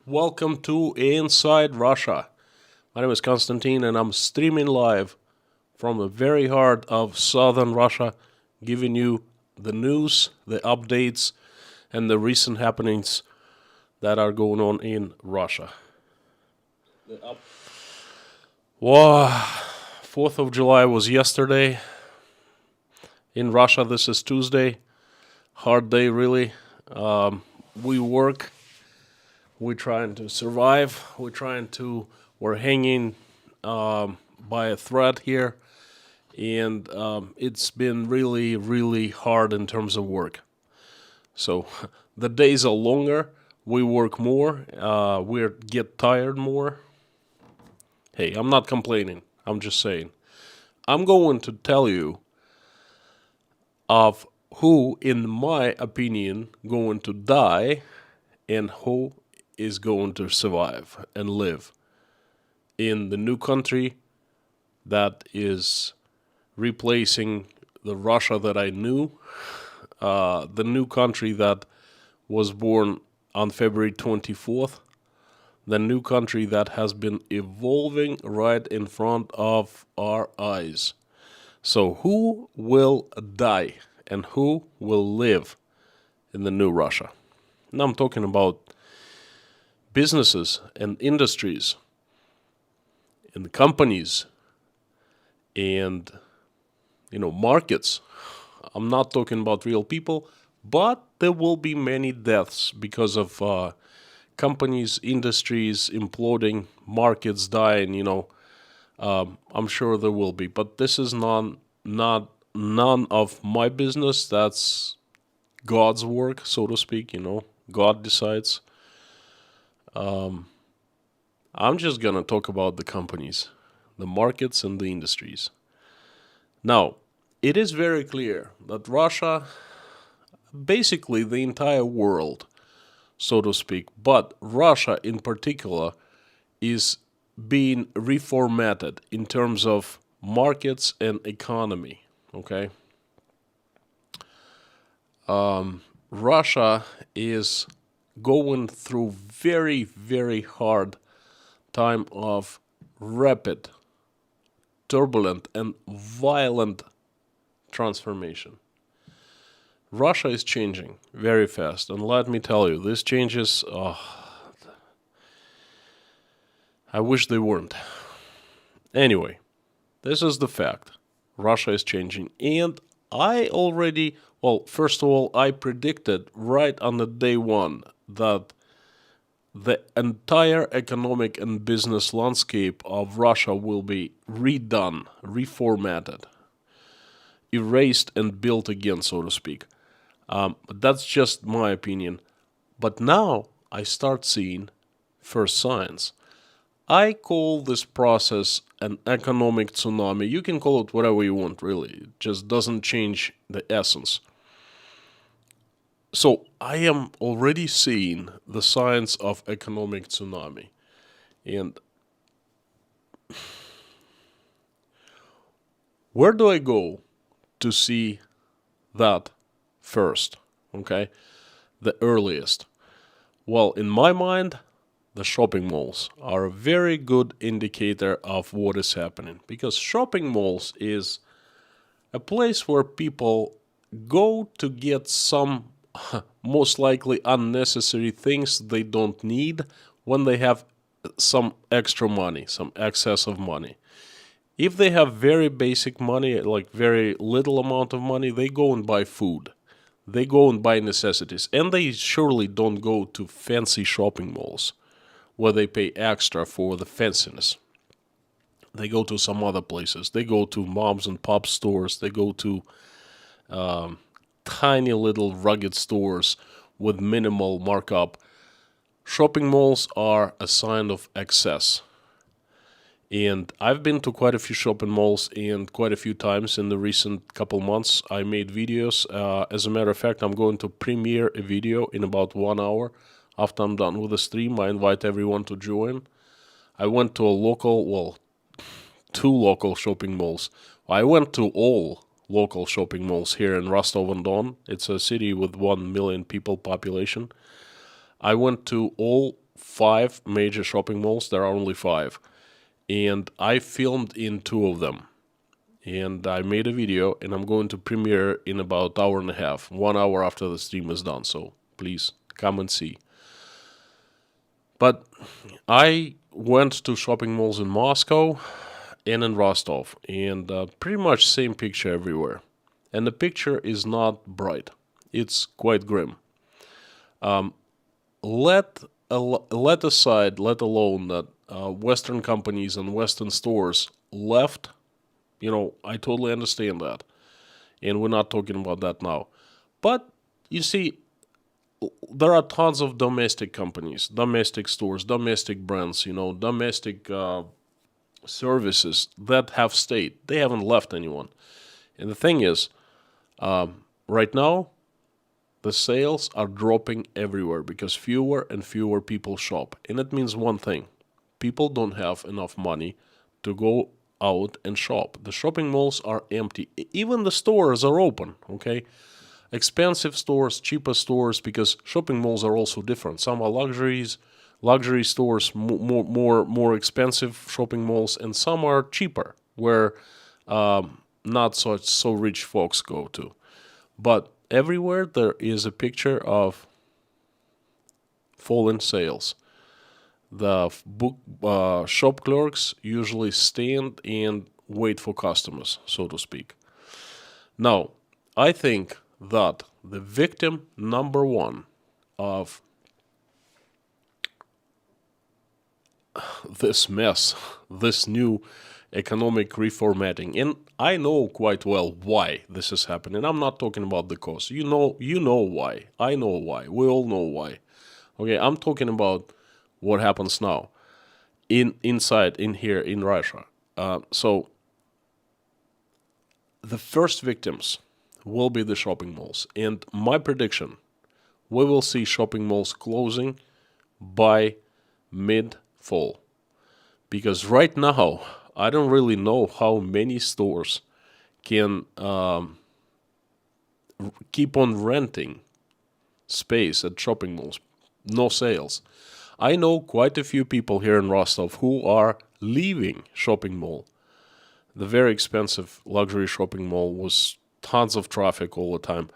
Welcome to Inside Russia. My name is Konstantin and I'm streaming live from the very heart of southern Russia, giving you the news, the updates, and the recent happenings that are going on in Russia. Wow, 4th of July was yesterday. In Russia, this is Tuesday. Hard day, really. We work. We're trying to survive. We're hanging by a thread here. And it's been really, really hard in terms of work. So the days are longer. We work more. We get tired more. Hey, I'm not complaining. I'm just saying. I'm going to tell you of who, in my opinion, going to die and who is going to survive and live in the new country that is replacing the Russia that I knew, the new country that was born on February 24th, the new country that has been evolving right in front of our eyes. So who will die and who will live in the new Russia? Now I'm talking about businesses and industries and companies and markets. I'm not talking about real people, but there will be many deaths because of companies, industries imploding, markets dying. I'm sure there will be, but this is not none of my business. That's God's work, so to speak. God decides. I'm just gonna talk about the companies, the markets, and the industries. Now, it is very clear that Russia, basically the entire world, so to speak, but Russia in particular, is being reformatted in terms of markets and economy. Okay, Russia is going through very, very hard time of rapid, turbulent, and violent transformation. Russia is changing very fast, and let me tell you, these changes, I wish they weren't. Anyway, this is the fact. Russia is changing, and first of all, I predicted right on the day one that the entire economic and business landscape of Russia will be redone, reformatted, erased, and built again, so to speak. But that's just my opinion. But now I start seeing first signs. I call this process an economic tsunami. You can call it whatever you want, really. It just doesn't change the essence. So I am already seeing the signs of economic tsunami. And where do I go to see that first? Okay, the earliest. Well, in my mind, the shopping malls are a very good indicator of what is happening, because shopping malls is a place where people go to get some most likely unnecessary things they don't need when they have some extra money, some excess of money. If they have very basic money, like very little amount of money, they go and buy food. They go and buy necessities. And they surely don't go to fancy shopping malls where they pay extra for the fanciness. They go to some other places. They go to moms and pop stores. They go to tiny little rugged stores with minimal markup. Shopping malls are a sign of excess. And I've been to quite a few shopping malls, and quite a few times in the recent couple months I made videos. As a matter of fact, I'm going to premiere a video in about 1 hour. After I'm done with the stream, I invite everyone to join. I went to two local shopping malls. I went to all local shopping malls here in Rostov-on-Don. It's a city with 1 million people population. I went to all 5 major shopping malls. There are only 5. And I filmed in 2 of them. And I made a video, and I'm going to premiere in about hour and a half, 1 hour after the stream is done. So please come and see. But I went to shopping malls in Moscow and in Rostov, and pretty much same picture everywhere. And the picture is not bright. It's quite grim. Let alone that Western companies and Western stores left. I totally understand that. And we're not talking about that now. But you see, there are tons of domestic companies, domestic stores, domestic brands, domestic services that have stayed. They haven't left anyone. And the thing is, right now, the sales are dropping everywhere because fewer and fewer people shop. And it means one thing. People don't have enough money to go out and shop. The shopping malls are empty. Even the stores are open, okay? Expensive stores, cheaper stores, because shopping malls are also different. Some are luxury stores, more expensive shopping malls, and some are cheaper, where not so rich folks go to. But everywhere there is a picture of fallen sales. The shop clerks usually stand and wait for customers, so to speak. Now, I think that the victim number one of this mess, this new economic reformatting, and I know quite well why this is happening. I'm not talking about the cause. You know why. I know why. We all know why. Okay, I'm talking about what happens now inside here in Russia. So the first victims will be the shopping malls. And my prediction, we will see shopping malls closing by mid-fall. Because right now, I don't really know how many stores can keep on renting space at shopping malls. No sales. I know quite a few people here in Rostov who are leaving shopping mall. The very expensive luxury shopping mall was tons of traffic all the time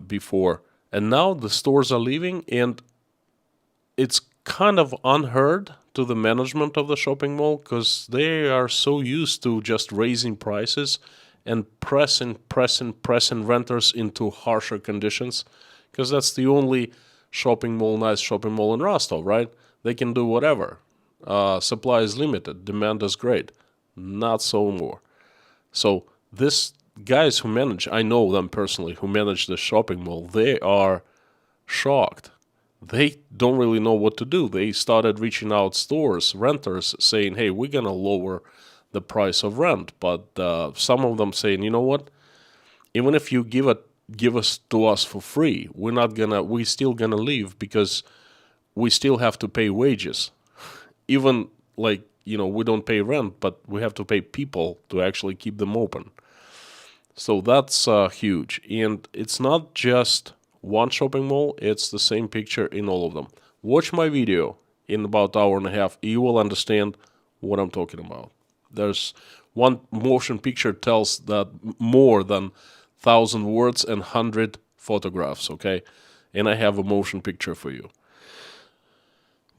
before. And now the stores are leaving, and it's kind of unheard to the management of the shopping mall because they are so used to just raising prices and pressing renters into harsher conditions, because that's the only nice shopping mall in Rostov, right? They can do whatever. Supply is limited, demand is great. Not so more. So these guys who manage, I know them personally, who manage the shopping mall, they are shocked. They don't really know what to do. They started reaching out stores, renters, saying, hey, we're going to lower the price of rent. But some of them saying, you know what? Even if you give us to us for free, we're still going to leave because we still have to pay wages. Even we don't pay rent, but we have to pay people to actually keep them open. So that's huge. And it's not just one shopping mall, it's the same picture in all of them. Watch my video in about an hour and a half. You will understand what I'm talking about. There's one motion picture tells that more than 1,000 words and 100 photographs, okay? And I have a motion picture for you.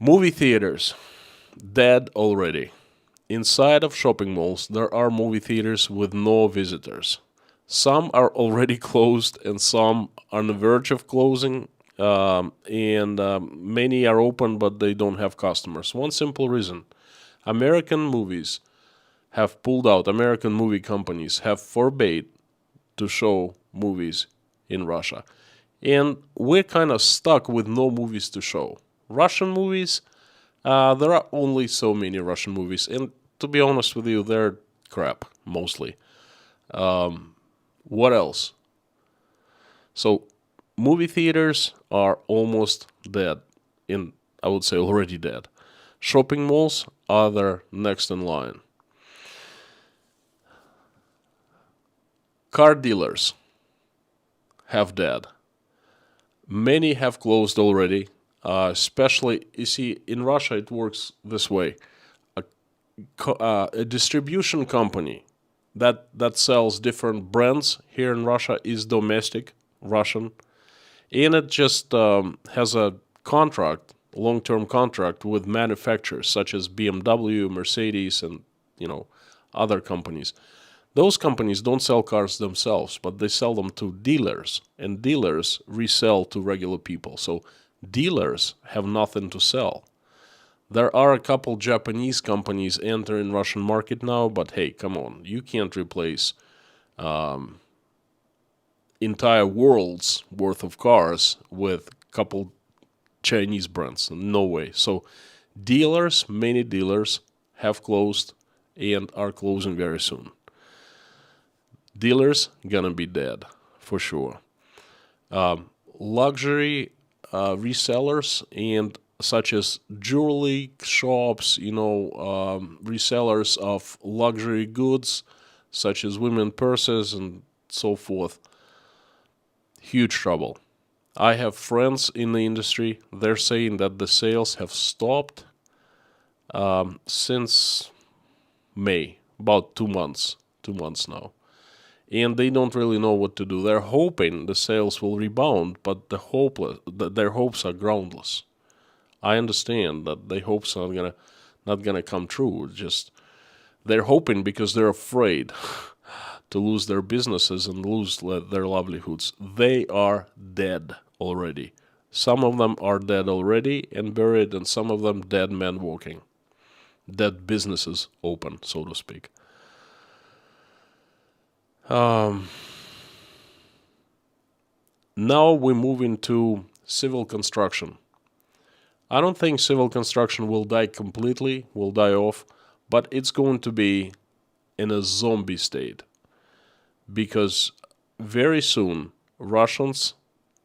Movie theaters, dead already. Inside of shopping malls, there are movie theaters with no visitors. Some are already closed and some are on the verge of closing, and many are open but they don't have customers. One simple reason. American movies have pulled out, American movie companies have forbade to show movies in Russia. And we're kind of stuck with no movies to show. Russian movies, there are only so many Russian movies, and to be honest with you, they're crap, mostly. What else? So, movie theaters are almost dead. I would say already dead. Shopping malls are there next in line. Car dealers have dead. Many have closed already. Especially, you see, in Russia it works this way: a distribution company that sells different brands here in Russia is domestic Russian, and it just has a contract, long-term contract with manufacturers such as BMW, Mercedes, and other companies. Those companies don't sell cars themselves, but they sell them to dealers, and dealers resell to regular people. So dealers have nothing to sell. There are a couple Japanese companies entering Russian market now, but hey, come on, you can't replace entire world's worth of cars with a couple Chinese brands. No way. So dealers, many dealers have closed and are closing very soon. Dealers gonna be dead for sure. Luxury resellers and such as jewelry shops, resellers of luxury goods such as women purses and so forth. Huge trouble. I have friends in the industry. They're saying that the sales have stopped since May, about 2 months now. And they don't really know what to do. They're hoping the sales will rebound, but their hopes are groundless. I understand that their hopes are not gonna come true. Just they're hoping because they're afraid to lose their businesses and lose their livelihoods. They are dead already. Some of them are dead already and buried, and some of them dead men walking. Dead businesses open, so to speak. Now we move into civil construction. I don't think civil construction will die completely, will die off, but it's going to be in a zombie state. Because very soon Russians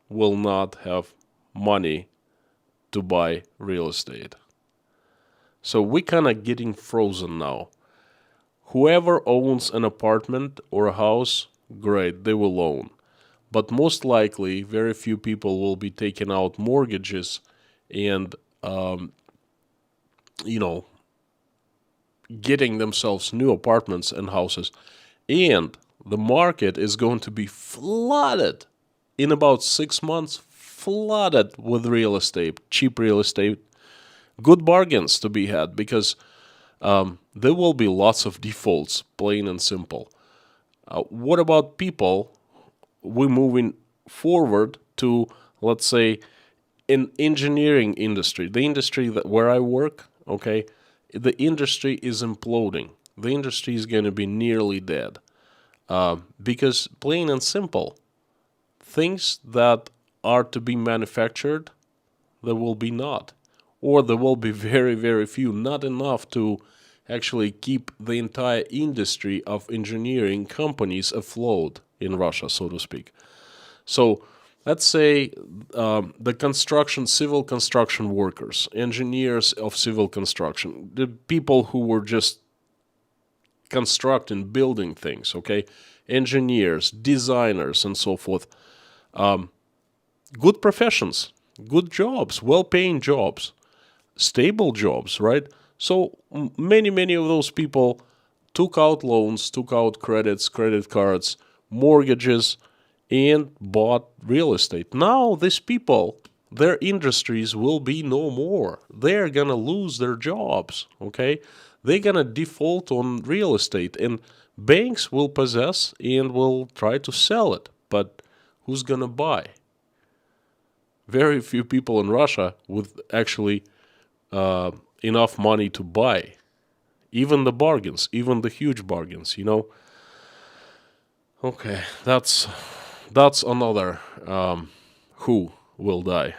will not have money to buy real estate. So we kind of getting frozen now. Whoever owns an apartment or a house, great, they will own. But most likely, very few people will be taking out mortgages and, getting themselves new apartments and houses. And the market is going to be flooded in about 6 months, flooded with real estate, cheap real estate, good bargains to be had because there will be lots of defaults, plain and simple. What about people? We're moving forward to, let's say, in engineering industry, the industry where I work, okay, the industry is imploding. The industry is going to be nearly dead. Because plain and simple, things that are to be manufactured, there will be not. Or there will be very, very few, not enough to actually keep the entire industry of engineering companies afloat in Russia, so to speak. So let's say the civil construction workers, engineers of civil construction, the people who were just constructing, building things, okay? Engineers, designers, and so forth. Good professions, good jobs, well-paying jobs, stable jobs, right? So many of those people took out loans, took out credits, credit cards, mortgages, and bought real estate. Now these people, their industries will be no more. They're going to lose their jobs, okay? They're going to default on real estate, and banks will possess and will try to sell it. But who's going to buy? Very few people in Russia with actually enough money to buy. Even the bargains, even the huge bargains, Okay, that's another who will die.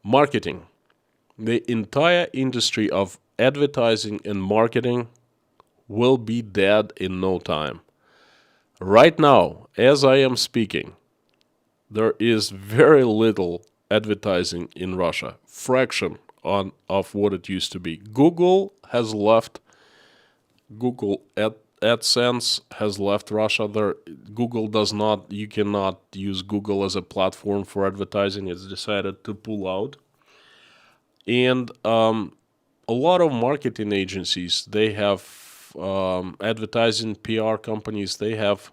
Marketing. The entire industry of advertising and marketing will be dead in no time. Right now, as I am speaking, there is very little advertising in Russia. Fraction of what it used to be. Google has left. Google AdSense has left Russia. Google does not. You cannot use Google as a platform for advertising. It's decided to pull out, and a lot of marketing agencies, they have advertising PR companies. They have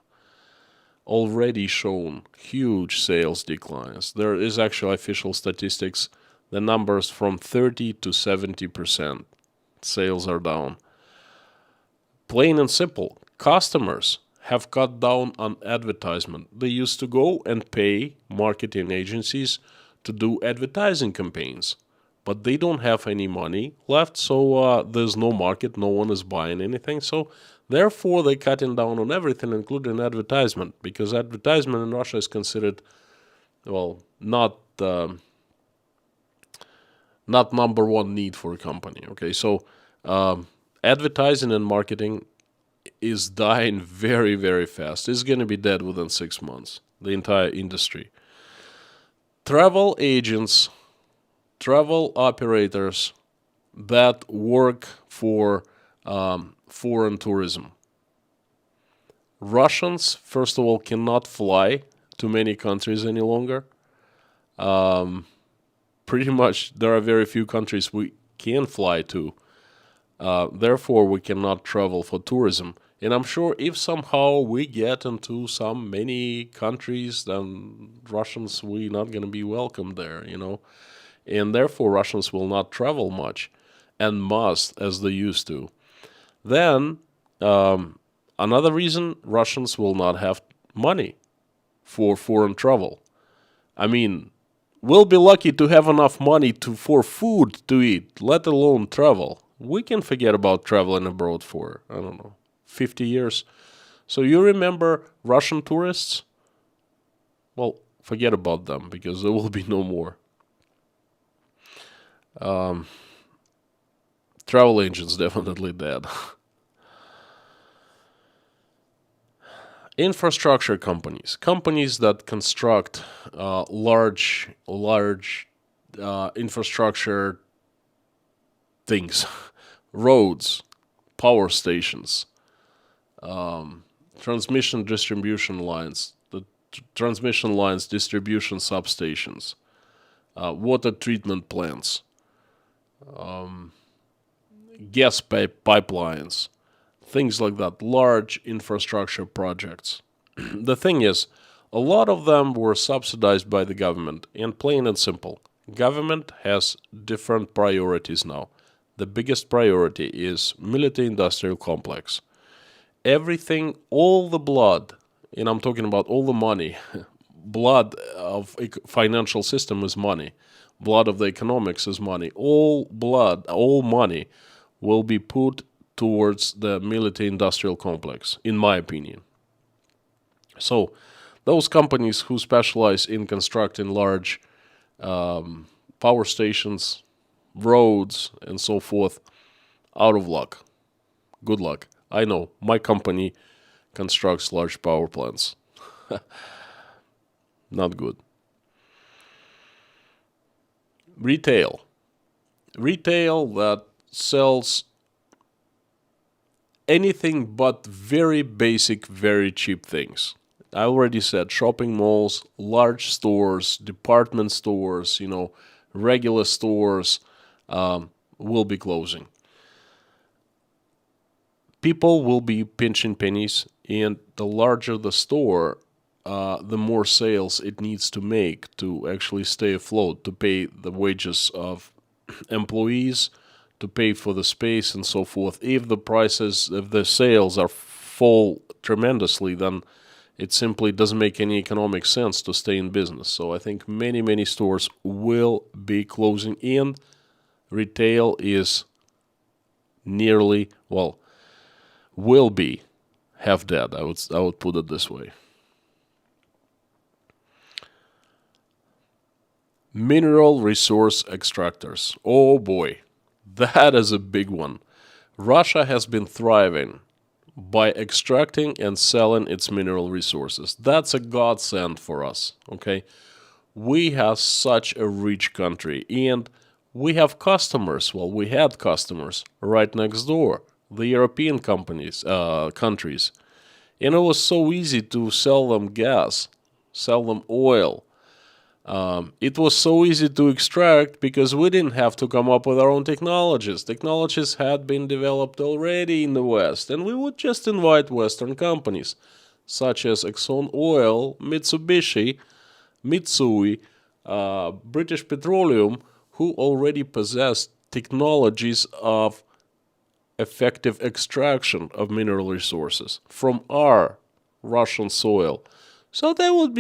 already shown huge sales declines. There is actually official statistics. The numbers from 30 to 70% sales are down. Plain and simple, customers have cut down on advertisement. They used to go and pay marketing agencies to do advertising campaigns, but they don't have any money left, so there's no market, no one is buying anything. So therefore, they're cutting down on everything, including advertisement, because advertisement in Russia is considered, well, not number one need for a company. Okay, so advertising and marketing is dying very, very fast. It's going to be dead within 6 months, the entire industry. Travel agents, travel operators that work for foreign tourism. Russians, first of all, cannot fly to many countries any longer. Pretty much, there are very few countries we can fly to. Therefore, we cannot travel for tourism. And I'm sure if somehow we get into many countries, then Russians, we're not going to be welcome there, And therefore, Russians will not travel much and must as they used to. Then, another reason, Russians will not have money for foreign travel. I mean, we'll be lucky to have enough money for food to eat, let alone travel. We can forget about traveling abroad for, 50 years. So you remember Russian tourists? Well, forget about them because there will be no more. Travel agents definitely dead. Infrastructure companies that construct large infrastructure things, roads, power stations, transmission distribution lines, transmission lines, distribution substations, water treatment plants, gas pipelines, things like that, large infrastructure projects. The thing is, a lot of them were subsidized by the government, and plain and simple, government has different priorities now. The biggest priority is military-industrial complex. Everything, all the blood, and I'm talking about all the money, blood of financial system is money. Blood of the economics is money. All blood, all money will be put towards the military-industrial complex, in my opinion. So those companies who specialize in constructing large power stations, roads, and so forth, out of luck. Good luck. I know, my company constructs large power plants. Not good. Retail that sells anything but very basic, very cheap things. I already said shopping malls, large stores, department stores, regular stores will be closing. People will be pinching pennies, and the larger the store, the more sales it needs to make to actually stay afloat, to pay the wages of employees, to pay for the space and so forth. If the sales fall tremendously, then it simply doesn't make any economic sense to stay in business. So I think many, many stores will be closing, and retail is will be half dead. I would put it this way. Mineral resource extractors. Oh boy, that is a big one. Russia has been thriving by extracting and selling its mineral resources. That's a godsend for us, okay? We have such a rich country, and we have customers. Well, we had customers right next door. the European countries. And it was so easy to sell them gas, sell them oil. It was so easy to extract because we didn't have to come up with our own technologies. Technologies had been developed already in the West, and we would just invite Western companies such as Exxon Oil, Mitsubishi, Mitsui, British Petroleum, who already possessed technologies of effective extraction of mineral resources from our Russian soil. So they would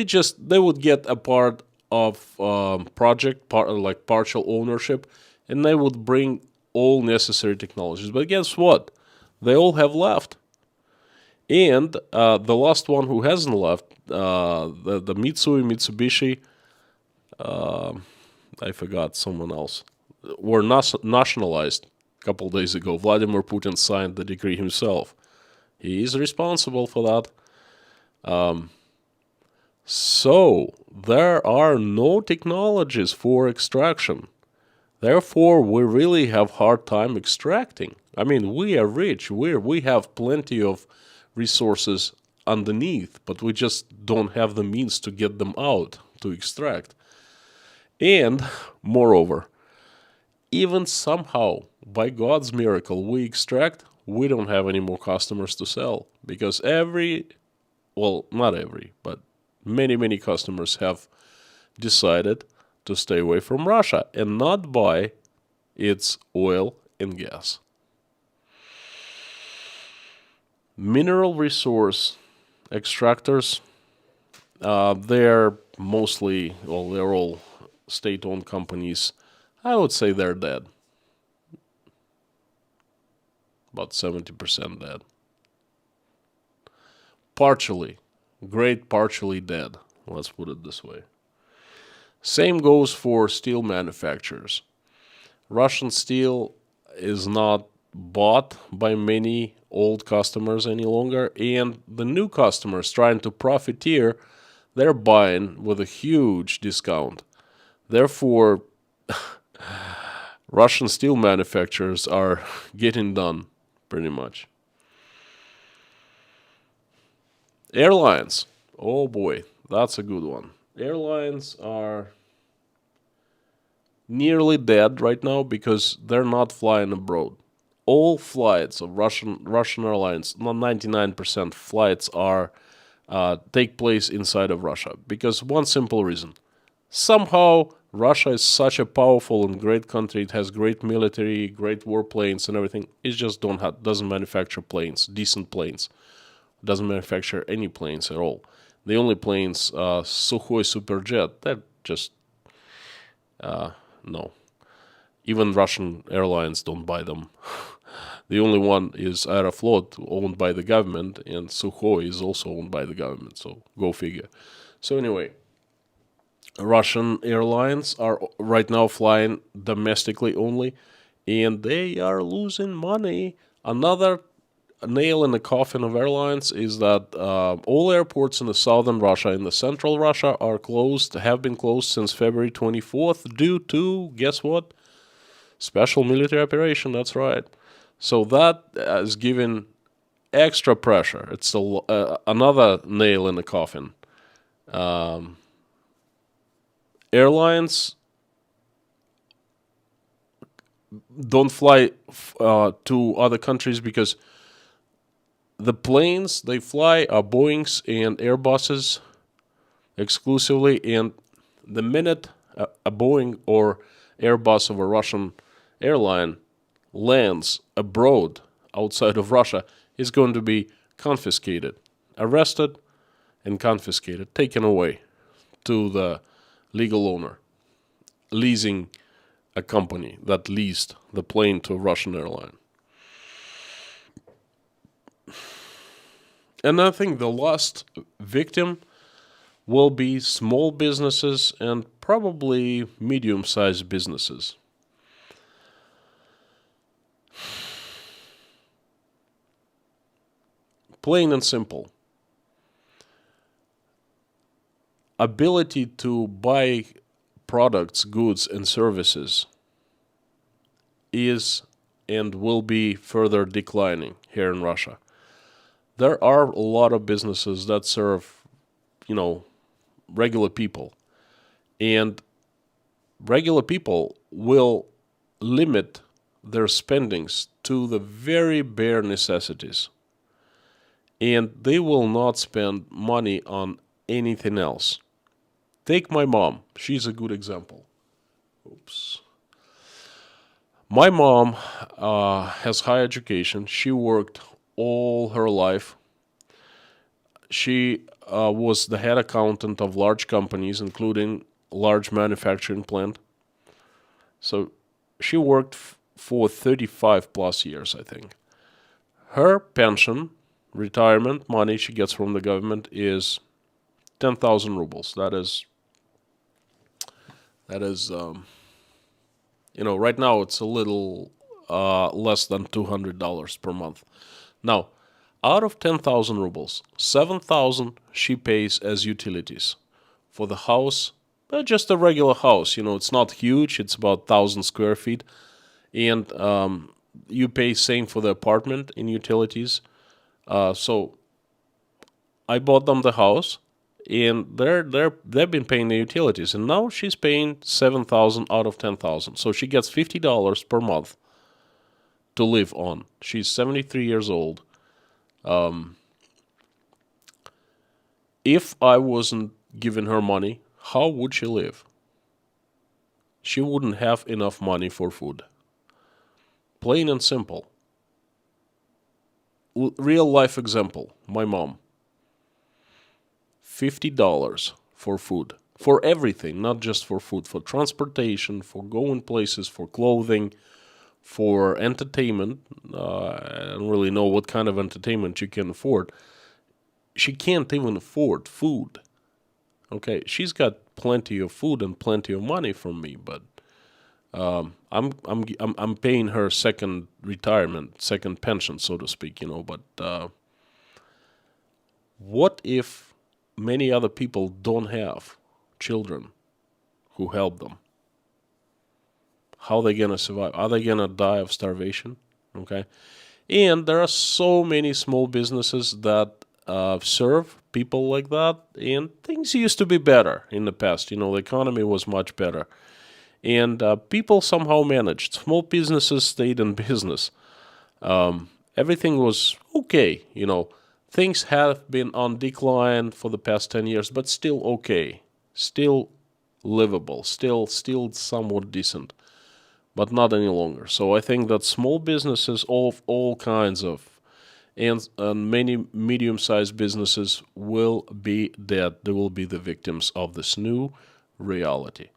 get a part of like partial ownership, and they would bring all necessary technologies. But guess what? They all have left. And the last one who hasn't left, the Mitsui, Mitsubishi, I forgot someone else, were nationalized a couple days ago. Vladimir Putin signed the decree himself. He is responsible for that. So there are no technologies for extraction. Therefore, we really have hard time extracting. I mean, we are rich. We have plenty of resources underneath, but we just don't have the means to get them out to extract. And moreover, even somehow, by God's miracle, we extract, we don't have any more customers to sell because not every, but many customers have decided to stay away from Russia and not buy its oil and gas. Mineral resource extractors, they're they're all state-owned companies. I would say they're dead. About 70% dead. Partially dead. Let's put it this way. Same goes for steel manufacturers. Russian steel is not bought by many old customers any longer, and the new customers trying to profiteer, they're buying with a huge discount. Therefore, Russian steel manufacturers are getting done, pretty much. Airlines. Oh boy, that's a good one. Airlines are nearly dead right now because they're not flying abroad. All flights of Russian airlines, 99% flights are take place inside of Russia because one simple reason. Somehow Russia is such a powerful and great country. It has great military, great warplanes and everything. It just doesn't manufacture planes, decent planes. Doesn't manufacture any planes at all. The only planes, Sukhoi Superjet, they're just no. Even Russian airlines don't buy them. The only one is Aeroflot, owned by the government, and Sukhoi is also owned by the government. So go figure. So anyway, Russian airlines are right now flying domestically only, and they are losing money. Another nail in the coffin of airlines is that all airports in the southern Russia and the central Russia have been closed since February 24th due to, guess what? Special military operation, that's right. So that is giving extra pressure. It's another nail in the coffin. Airlines don't fly to other countries because the planes they fly are Boeings and Airbuses exclusively, and the minute a Boeing or Airbus of a Russian airline lands abroad outside of Russia, is going to be confiscated, arrested, and confiscated, taken away to the legal owner, leasing a company that leased the plane to a Russian airline. And I think the last victim will be small businesses and probably medium-sized businesses. Plain and simple. Ability to buy products, goods, and services is and will be further declining here in Russia. There are a lot of businesses that serve, regular people, and regular people will limit their spendings to the very bare necessities, and they will not spend money on anything else. Take my mom. She's a good example. Oops. My mom has high education. She worked all her life. She was the head accountant of large companies, including large manufacturing plant. So she worked for 35 plus years, I think. Her pension, retirement money she gets from the government is 10,000 rubles. That is, right now it's a little less than $200 per month. Now, out of 10,000 rubles, 7,000 she pays as utilities for the house, just a regular house. It's not huge. It's about 1,000 square feet, and you pay same for the apartment in utilities. So I bought them the house, and they've been paying the utilities, and now she's paying 7,000 out of 10,000. So she gets $50 per month to live on. She's 73 years old. If I wasn't giving her money, how would she live? She wouldn't have enough money for food. Plain and simple. Real life example. My mom. $50 for food. For everything, not just for food. For transportation, for going places, for clothing, for entertainment. I don't really know what kind of entertainment you can afford. She can't even afford food. Okay, she's got plenty of food and plenty of money from me, but I'm paying her second retirement, second pension, so to speak. But what if many other people don't have children who help them? How are they gonna survive? Are they gonna die of starvation? Okay, and there are so many small businesses that serve people like that, and things used to be better in the past. The economy was much better, and people somehow managed. Small businesses stayed in business. Everything was okay. Things have been on decline for the past 10 years, but still okay, still livable, still somewhat decent, but not any longer. So I think that small businesses of all kinds of and many medium-sized businesses will be dead. They will be the victims of this new reality.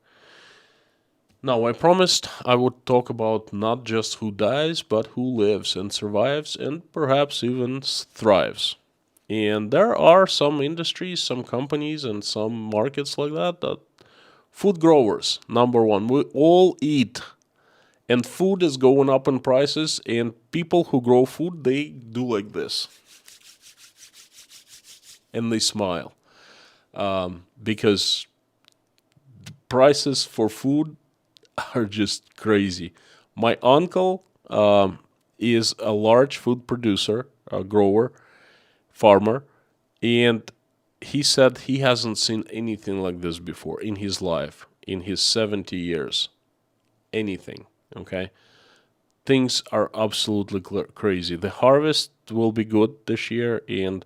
Now, I promised I would talk about not just who dies, but who lives and survives and perhaps even thrives. And there are some industries, some companies, and some markets like that. Food growers, number one. We all eat, and food is going up in prices, and people who grow food, they do like this. And they smile. Because prices for food are just crazy. My uncle is a large food producer, a grower, farmer, and he said he hasn't seen anything like this before in his life, in his 70 years. Anything, okay? Things are absolutely crazy. The harvest will be good this year, and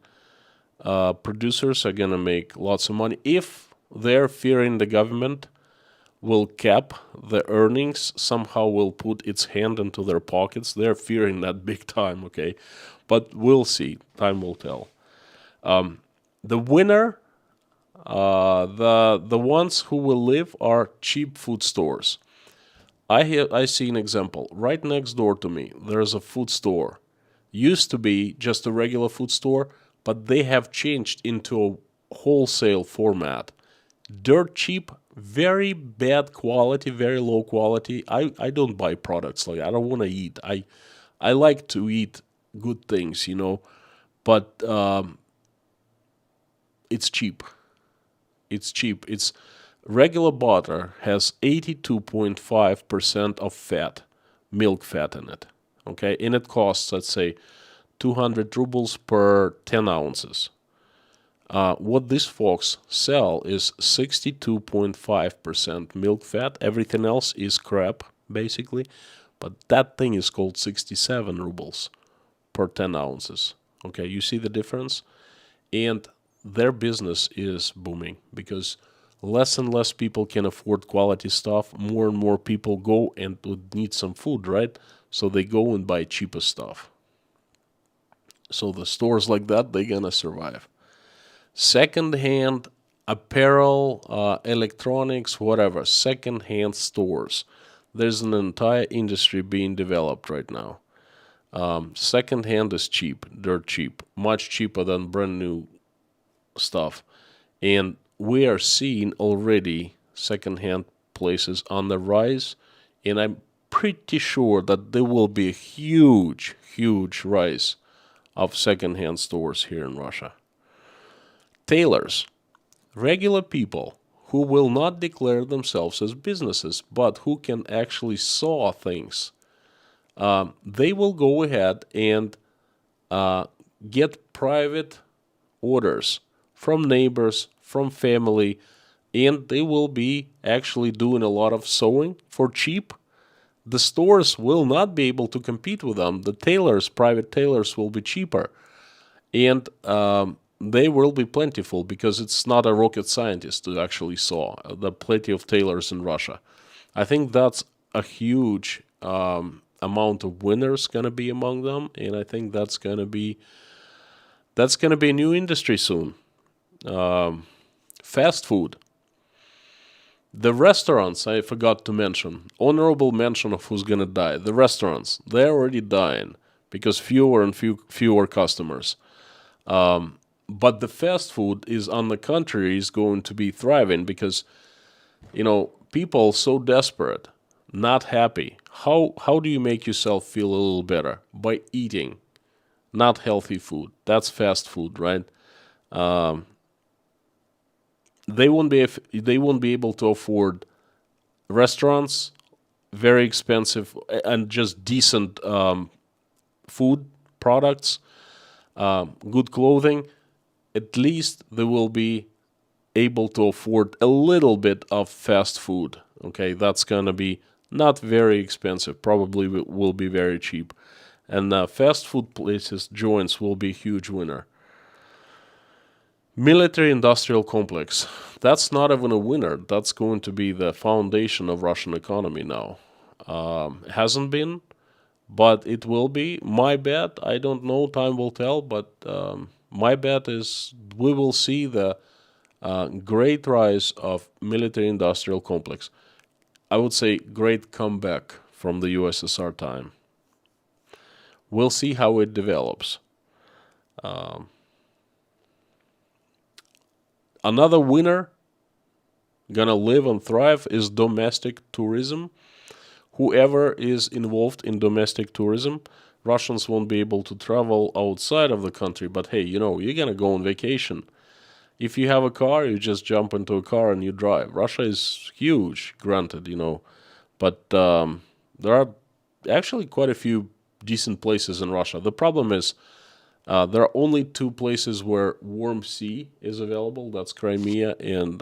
producers are going to make lots of money. If they're fearing the government will cap the earnings, somehow will put its hand into their pockets, they're fearing that big time, okay? But we'll see. Time will tell. The winner, the ones who will live are cheap food stores. I see an example. Right next door to me, there's a food store. Used to be just a regular food store, but they have changed into a wholesale format. Dirt cheap, very bad quality, very low quality. I don't buy products like that. I don't want to eat. I like to eat good things, but it's cheap. It's cheap. It's regular butter has 82.5% of fat, milk fat in it. okay, and it costs, let's say, 200 rubles per 10 ounces. What these folks sell is 62.5% milk fat. Everything else is crap, basically. But that thing is called 67 rubles per 10 ounces. Okay, you see the difference? And their business is booming because less and less people can afford quality stuff. More and more people go and would need some food, right? So they go and buy cheaper stuff. So the stores like that, they're gonna survive. Second-hand apparel, electronics, whatever, second-hand stores. There's an entire industry being developed right now. Second-hand is cheap, dirt cheap, much cheaper than brand new stuff. And we are seeing already second-hand places on the rise, and I'm pretty sure that there will be a huge, huge rise of second-hand stores here in Russia. Tailors, regular people who will not declare themselves as businesses, but who can actually saw things. They will go ahead and get private orders from neighbors, from family, and they will be actually doing a lot of sewing for cheap. The stores will not be able to compete with them. The tailors, private tailors, will be cheaper. And they will be plentiful because it's not a rocket scientist to actually saw. There are plenty of tailors in Russia. I think that's a huge amount of winners going to be among them, and I think that's going to be a new industry soon. Fast food. The restaurants, I forgot to mention, honorable mention of who's going to die. The restaurants, they're already dying because fewer and fewer customers. But the fast food is, on the contrary, is going to be thriving because, people so desperate, not happy. How do you make yourself feel a little better? By eating not healthy food. That's fast food, right? They won't be able to afford restaurants, very expensive and just decent food products, good clothing. At least they will be able to afford a little bit of fast food. Okay, that's gonna be not very expensive. Probably will be very cheap, and fast food places joints will be a huge winner. Military industrial complex. That's not even a winner. That's going to be the foundation of Russian economy now. Hasn't been, but it will be. My bet, I don't know, time will tell, but my bet is we will see the great rise of military industrial complex. I would say great comeback from the USSR time. We'll see how it develops. Another winner gonna live and thrive is domestic tourism. Whoever is involved in domestic tourism, Russians won't be able to travel outside of the country, but hey, you're gonna go on vacation. If you have a car, you just jump into a car and you drive. Russia is huge, granted, but there are actually quite a few decent places in Russia. The problem is there are only two places where warm sea is available. That's Crimea and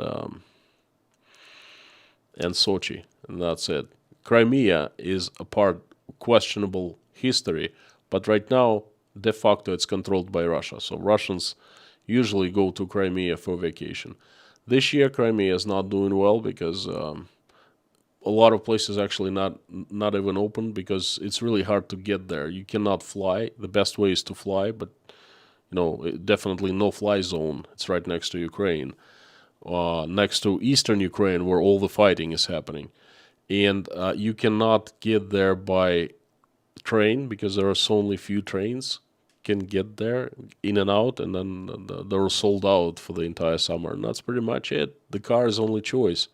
Sochi, and that's it. Crimea is a part questionable history, but right now, de facto, it's controlled by Russia. So Russians usually go to Crimea for vacation. This year, Crimea is not doing well because a lot of places actually not even open because it's really hard to get there. You cannot fly. The best way is to fly, but definitely no fly zone. It's right next to Ukraine, next to eastern Ukraine where all the fighting is happening. And you cannot get there by train because there are so only few trains can get there in and out, and then they're sold out for the entire summer. And that's pretty much it. The car is only choice.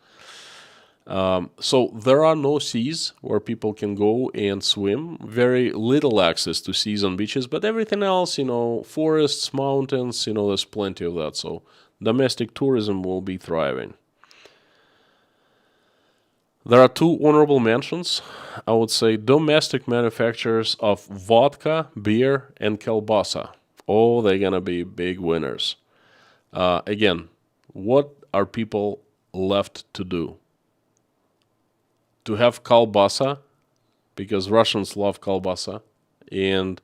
So there are no seas where people can go and swim. Very little access to seas and beaches, but everything else, forests, mountains, there's plenty of that. So domestic tourism will be thriving. There are two honorable mentions. I would say domestic manufacturers of vodka, beer, and kielbasa. Oh, they're gonna be big winners. Again, what are people left to do? To have kielbasa, because Russians love kielbasa, and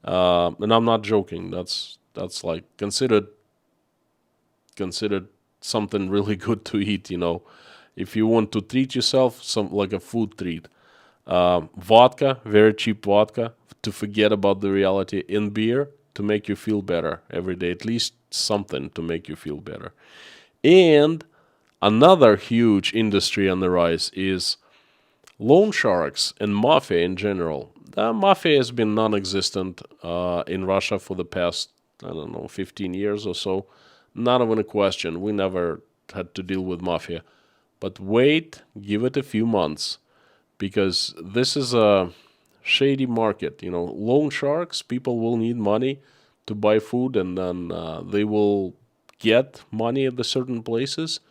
I'm not joking. That's like considered something really good to eat. If you want to treat yourself, some like a food treat. Vodka, very cheap vodka, to forget about the reality. In beer, to make you feel better every day, at least something to make you feel better. And another huge industry on the rise is loan sharks and mafia in general. The mafia has been non-existent in Russia for the past, I don't know, 15 years or so. Not even a question. We never had to deal with mafia. But wait, give it a few months, because this is a shady market. Loan sharks, people will need money to buy food, and then they will get money at the certain places,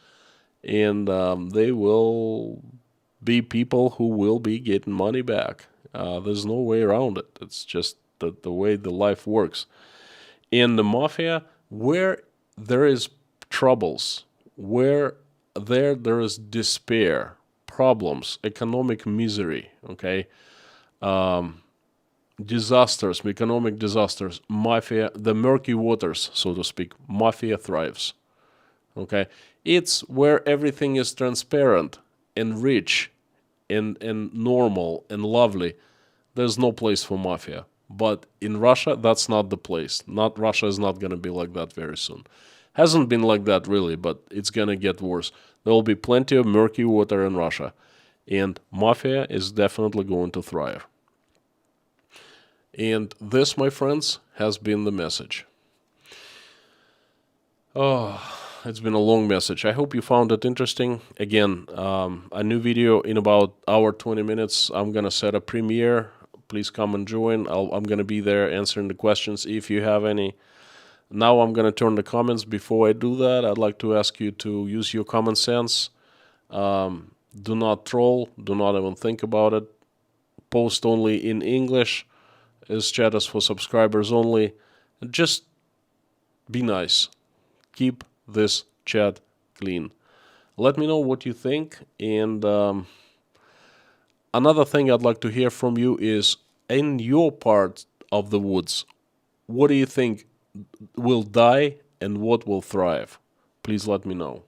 and they will be people who will be getting money back. There's no way around it. It's just the way the life works. In the mafia, where there is troubles, where there is despair, problems, economic misery, okay, disasters, economic disasters, mafia, the murky waters, so to speak, mafia thrives. Okay, it's where everything is transparent and rich and normal and lovely. There's no place for mafia. But in Russia, that's not the place. Not Russia is not going to be like that very soon. Hasn't been like that really, but it's going to get worse. There will be plenty of murky water in Russia, and mafia is definitely going to thrive. And this, my friends, has been the message. Oh, it's been a long message. I hope you found it interesting. Again, a new video in about hour 20 minutes. I'm gonna set a premiere. Please come and join. I'm gonna be there answering the questions if you have any. Now I'm gonna turn the comments. Before I do that, I'd like to ask you to use your common sense. Do not troll. Do not even think about it. Post only in English. This chat is for subscribers only. Just be nice. Keep this chat clean. Let me know what you think. And another thing I'd like to hear from you is, in your part of the woods, what do you think will die and what will thrive? Please let me know.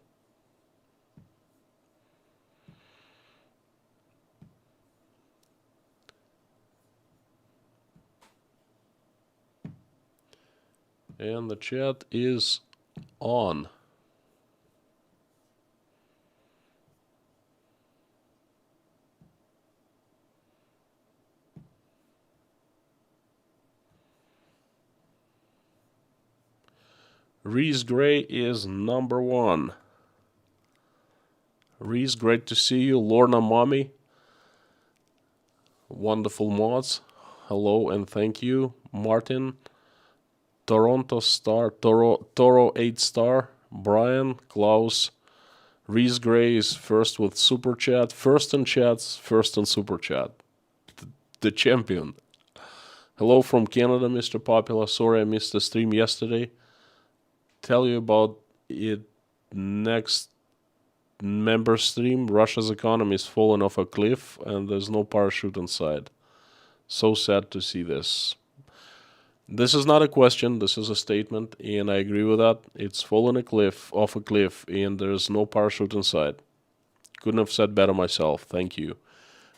And the chat is on. Reese Gray is number one. Reese, great to see you. Lorna Mommy, wonderful mods. Hello and thank you. Martin, Toronto Star, Toro 8 Star, Brian, Klaus, Reese Gray is first with Super Chat, first in chats, first in Super Chat. The champion. Hello from Canada, Mr. Popular. Sorry I missed the stream yesterday. Tell you about it next member stream. Russia's economy is falling off a cliff and there's no parachute inside. So sad to see this. This is not a question, this is a statement, and I agree with that. It's fallen off a cliff, and there's no parachute inside. Couldn't have said better myself. Thank you.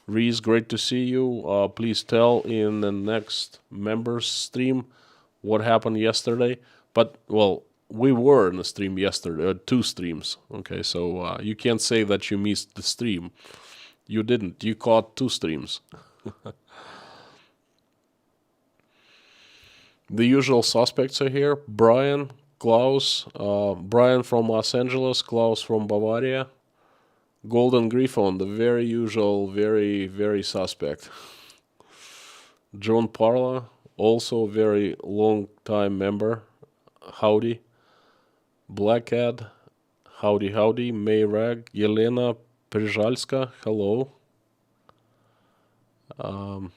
Reese, great to see you. Please tell in the next members stream what happened yesterday. But, well, we were in the stream yesterday, 2 streams. Okay, so you can't say that you missed the stream. You didn't. You caught 2 streams. The usual suspects are here. Brian, Klaus, Brian from Los Angeles, Klaus from Bavaria. Golden Griffon, the very usual, very, very suspect. John Parla, also a very long time member. Howdy. Blackhead, howdy, howdy. May Rag, Yelena, Przalska, hello. Um,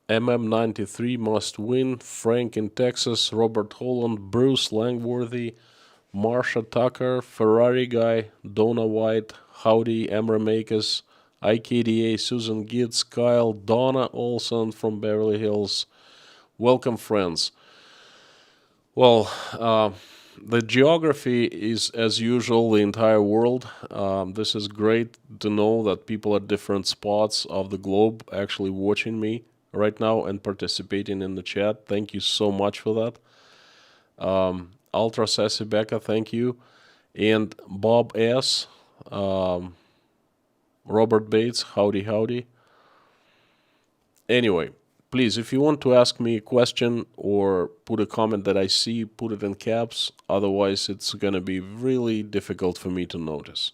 MM93 must win. Frank in Texas, Robert Holland, Bruce Langworthy, Marsha Tucker, Ferrari Guy, Donna White, Howdy, Emra Makers, IKDA, Susan Gids, Kyle, Donna Olson from Beverly Hills. Welcome, friends. Well, the geography is, as usual, the entire world. This is great to know that people at different spots of the globe actually watching me right now and participating in the chat. Thank you so much for that. Ultra Sassy Becca, thank you. And Bob S., Robert Bates, howdy, howdy. Anyway, please, if you want to ask me a question or put a comment that I see, put it in caps. Otherwise, it's going to be really difficult for me to notice.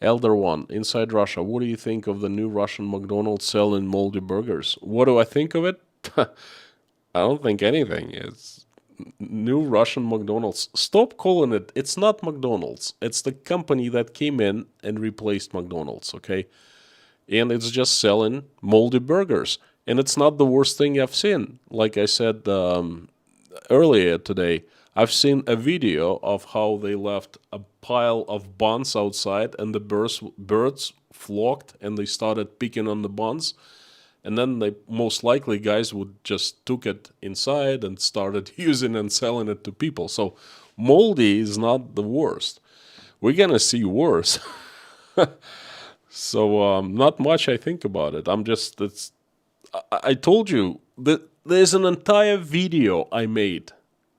Elder One, Inside Russia, what do you think of the new Russian McDonald's selling moldy burgers? What do I think of it? I don't think anything. It's new Russian McDonald's. Stop calling it. It's not McDonald's. It's the company that came in and replaced McDonald's, okay? And it's just selling moldy burgers. And it's not the worst thing I've seen. Like I said earlier today, I've seen a video of how they left a pile of buns outside and the birds flocked and they started picking on the buns. And then they most likely guys would just took it inside and started using and selling it to people. So moldy is not the worst. We're gonna see worse. So not much I think about it. I told you that there's an entire video I made.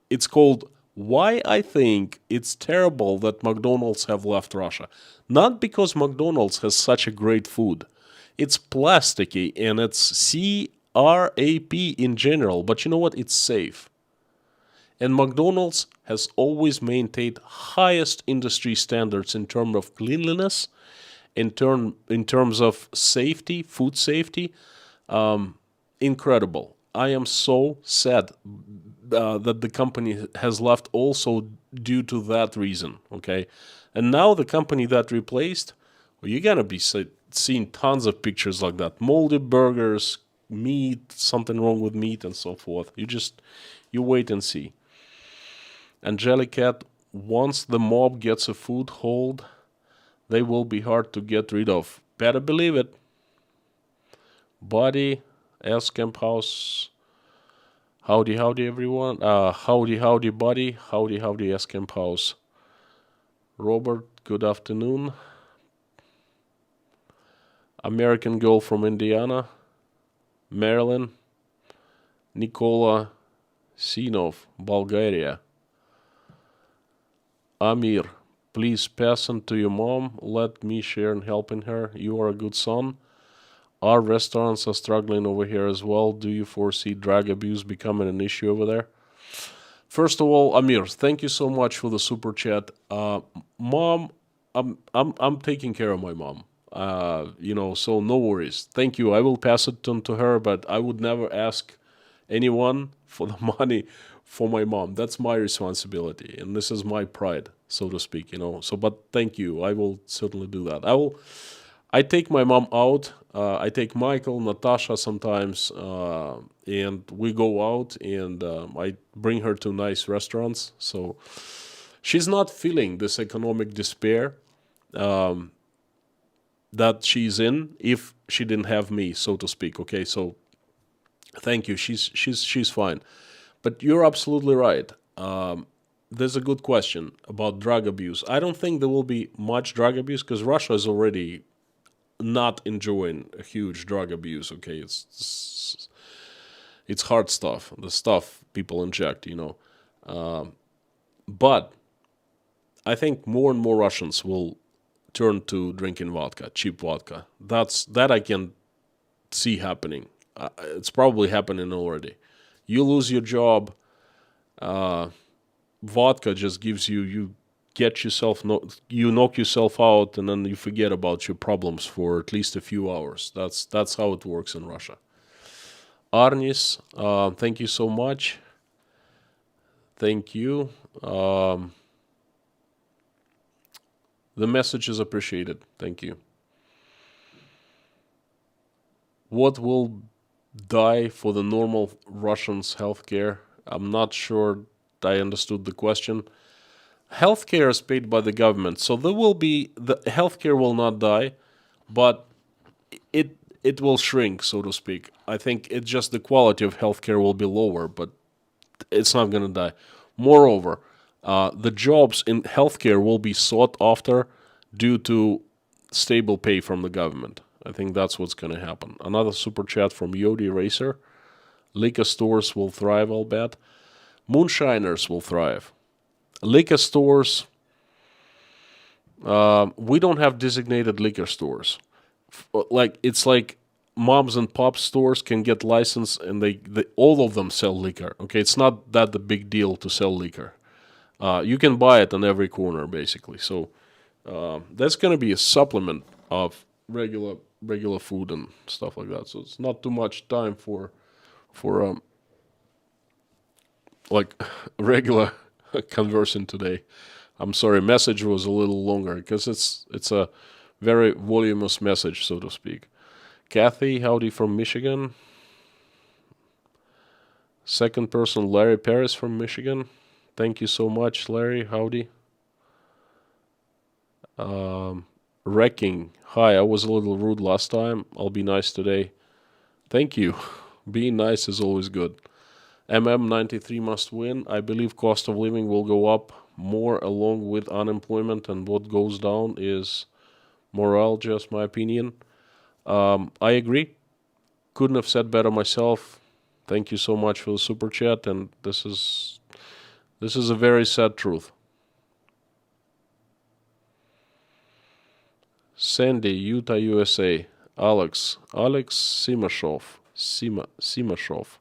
It's called Why I Think It's Terrible That McDonald's Have Left Russia. Not because McDonald's has such a great food. It's plasticky and it's CRAP in general, but you know what? It's safe. And McDonald's has always maintained highest industry standards in terms of cleanliness, in terms of safety, food safety. Incredible. I am so sad that the company has left also due to that reason, okay? And now the company that replaced, well, you're going to be seeing tons of pictures like that. Moldy burgers, meat, something wrong with meat, and so forth. You wait and see. Angelic Cat, once the mob gets a foothold, they will be hard to get rid of. Better believe it. Buddy, S Camp House. Howdy, howdy, everyone. Howdy, howdy, buddy. Howdy, howdy, S Camp House. Robert, good afternoon. American girl from Indiana. Maryland. Nikola Sinov, Bulgaria. Amir, please pass on to your mom. Let me share in helping her. You are a good son. Our restaurants are struggling over here as well. Do you foresee drug abuse becoming an issue over there? First of all, Amir, thank you so much for the super chat. Mom, I'm taking care of my mom. So no worries. Thank you. I will pass it on to her, but I would never ask anyone for the money for my mom. That's my responsibility, and this is my pride, so to speak. So, but thank you. I will certainly do that. I take my mom out. I take Michael, Natasha sometimes, and we go out, and I bring her to nice restaurants. So she's not feeling this economic despair that she's in if she didn't have me, so to speak. Okay, so thank you. She's fine. But you're absolutely right. There's a good question about drug abuse. I don't think there will be much drug abuse because Russia is already not enjoying a huge drug abuse. Okay, it's hard stuff, the stuff people inject. But I think more and more Russians will turn to drinking vodka, cheap vodka. That I can see happening. It's probably happening already. You lose your job, vodka just gives you get yourself you knock yourself out, and then you forget about your problems for at least a few hours. That's how it works in Russia. Arnis, thank you so much. Thank you. The message is appreciated. Thank you. What will die for the normal Russians' healthcare? I'm not sure I understood the question. Healthcare is paid by the government, so the healthcare will not die, but it will shrink, so to speak. I think it's just the quality of healthcare will be lower, but it's not going to die. Moreover, the jobs in healthcare will be sought after due to stable pay from the government. I think that's what's going to happen. Another super chat from Yodi Racer. Liquor stores will thrive, I'll bet. Moonshiners will thrive. Liquor stores, we don't have designated liquor stores. It's like moms and pop stores can get licensed, and they all of them sell liquor. Okay, it's not that the big deal to sell liquor. You can buy it on every corner, basically. So that's going to be a supplement of regular food and stuff like that. So it's not too much time for like regular conversing today. I'm sorry, message was a little longer because it's a very voluminous message, so to speak. Kathy, howdy from Michigan. Second person, Larry Paris from Michigan. Thank you so much, Larry. Howdy. Wrecking. Hi, I was a little rude last time. I'll be nice today. Thank you. Being nice is always good. MM93 must win. I believe cost of living will go up more along with unemployment, and what goes down is morale, just my opinion. I agree. Couldn't have said better myself. Thank you so much for the super chat, and this is a very sad truth. Sandy, Utah, USA. Alex Simashov. Simashov.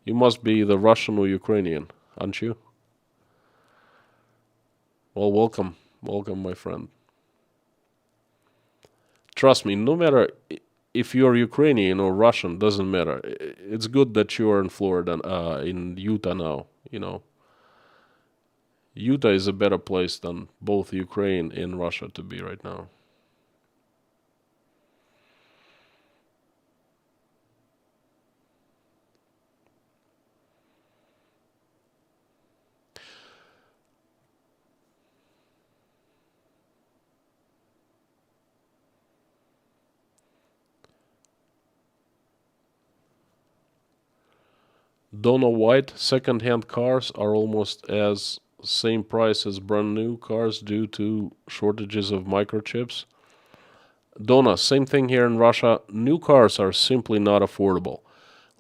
You must be the Russian or Ukrainian, aren't you? Well, welcome, my friend. Trust me, no matter if you're Ukrainian or Russian, doesn't matter. It's good that you are in Florida, in Utah now. You know, Utah is a better place than both Ukraine and Russia to be right now. Donna White, second-hand cars are almost as same price as brand new cars due to shortages of microchips. Donna, same thing here in Russia. New cars are simply not affordable.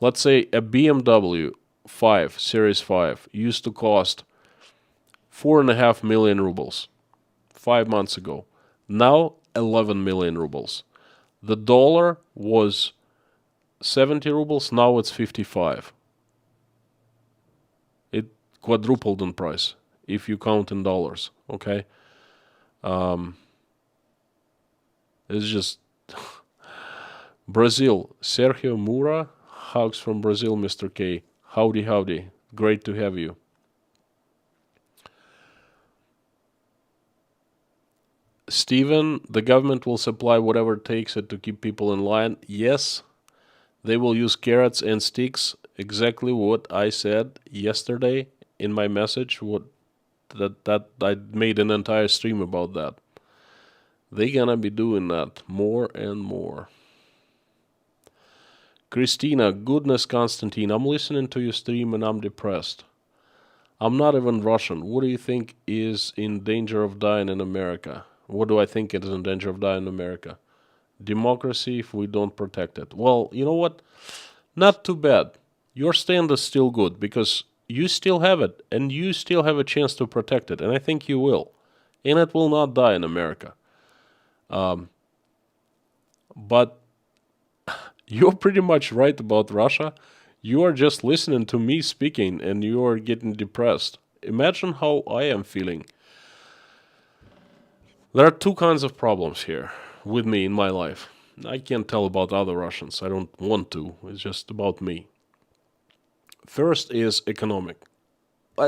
Let's say a BMW 5, Series 5, used to cost 4.5 million rubles 5 months ago. Now 11 million rubles. The dollar was 70 rubles, now it's 55. It quadrupled in price if you count in dollars, okay? It's just Brazil. Sergio Mura, hugs from Brazil, Mr. K. Howdy. Great to have you. Steven, the government will supply whatever it takes to keep people in line. Yes, they will use carrots and sticks. Exactly what I said yesterday in my message. That I made an entire stream about that. They gonna be doing that more and more. Christina, goodness, Constantine, I'm listening to your stream and I'm depressed. I'm not even Russian. What do you think is in danger of dying in America? What do I think is in danger of dying in America? Democracy if we don't protect it. Well, you know what? Not too bad. Your stand is still good because you still have it and you still have a chance to protect it. And I think you will. And it will not die in America. But you're pretty much right about Russia. You are just listening to me speaking and you are getting depressed. Imagine how I am feeling. There are two kinds of problems here with me in my life. I can't tell about other Russians. I don't want to. It's just about me. First is economic.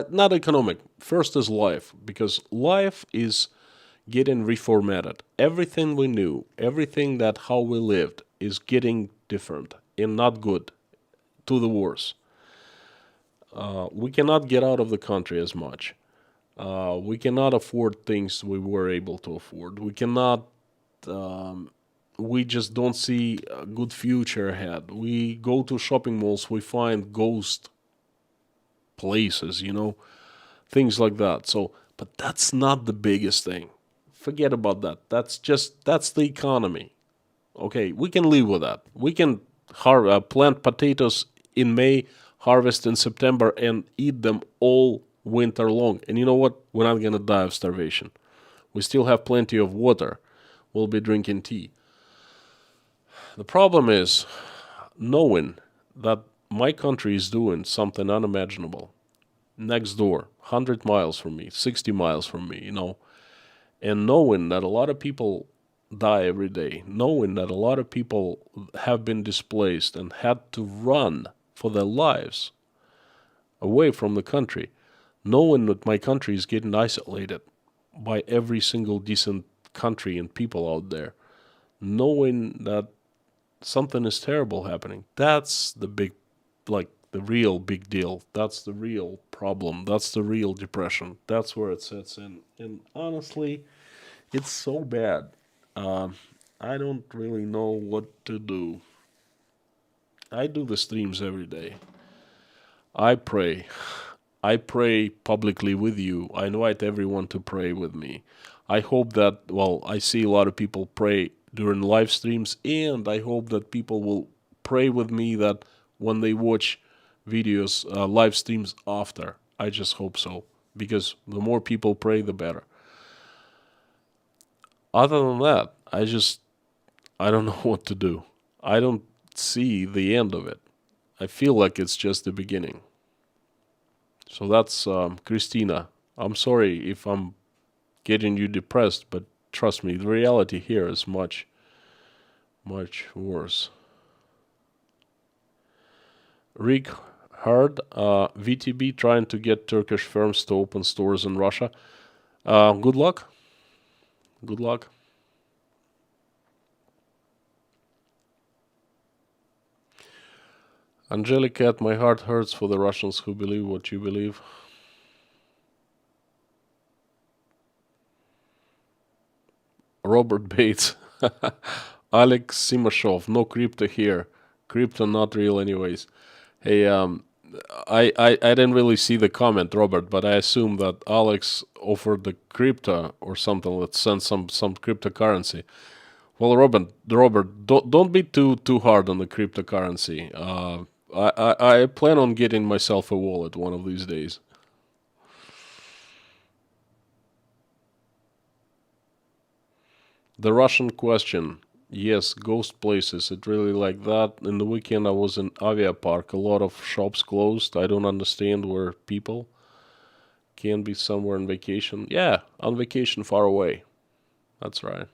Not economic. First is life, because life is getting reformatted. Everything we knew, everything that how we lived is getting different and not good, to the worse. We cannot get out of the country as much. We cannot afford things we were able to afford. We cannot. We just don't see a good future ahead. We go to shopping malls, we find ghost places, things like that. So, but that's not the biggest thing. Forget about that. That's the economy. Okay, we can live with that. We can plant potatoes in May, harvest in September, and eat them all winter long. And you know what? We're not gonna die of starvation. We still have plenty of water. We'll be drinking tea. The problem is knowing that my country is doing something unimaginable next door, 100 miles from me, 60 miles from me, and knowing that a lot of people die every day, knowing that a lot of people have been displaced and had to run for their lives away from the country, knowing that my country is getting isolated by every single decent country and people out there, knowing that something is terrible happening, that's the big, like, the real big deal. That's the real problem. That's the real depression. That's where it sets in. And honestly, it's so bad. I don't really know what to do. I do the streams every day. I pray. I pray publicly with you. I invite everyone to pray with me. I hope that, well, I see a lot of people pray during live streams, and I hope that people will pray with me that when they watch videos, live streams after. I just hope so, because the more people pray, the better. Other than that, I don't know what to do. I don't see the end of it. I feel like it's just the beginning. So that's Christina. I'm sorry if I'm getting you depressed, but trust me, the reality here is much, much worse. Rick Hard, VTB trying to get Turkish firms to open stores in Russia. Good luck. Good luck. Angelicat, my heart hurts for the Russians who believe what you believe. Robert Bates. Alex Simashov, no crypto here. Crypto not real anyways. Hey, I didn't really see the comment, Robert, but I assume that Alex offered the crypto or something. Let's send some cryptocurrency. Well, Robert, don't be too hard on the cryptocurrency. I plan on getting myself a wallet one of these days. The Russian question. Yes, ghost places. It really like that. In the weekend, I was in Avia Park. A lot of shops closed. I don't understand where people can be somewhere on vacation. Yeah, on vacation far away. That's right.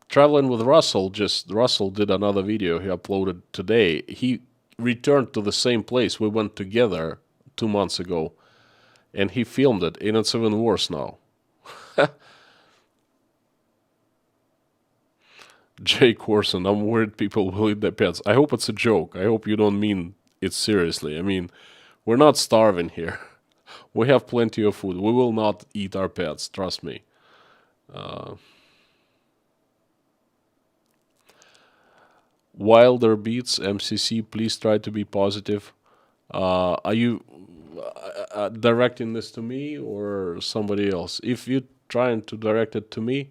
Traveling with Russell. Russell did another video he uploaded today. He returned to the same place we went together 2 months ago, and he filmed it, and it's even worse now. Jay Corson, I'm worried people will eat their pets. I hope it's a joke. I hope you don't mean it seriously. I mean, we're not starving here. We have plenty of food. We will not eat our pets, trust me. Wilder Beats, MCC, please try to be positive. Are you directing this to me or somebody else? If you're trying to direct it to me,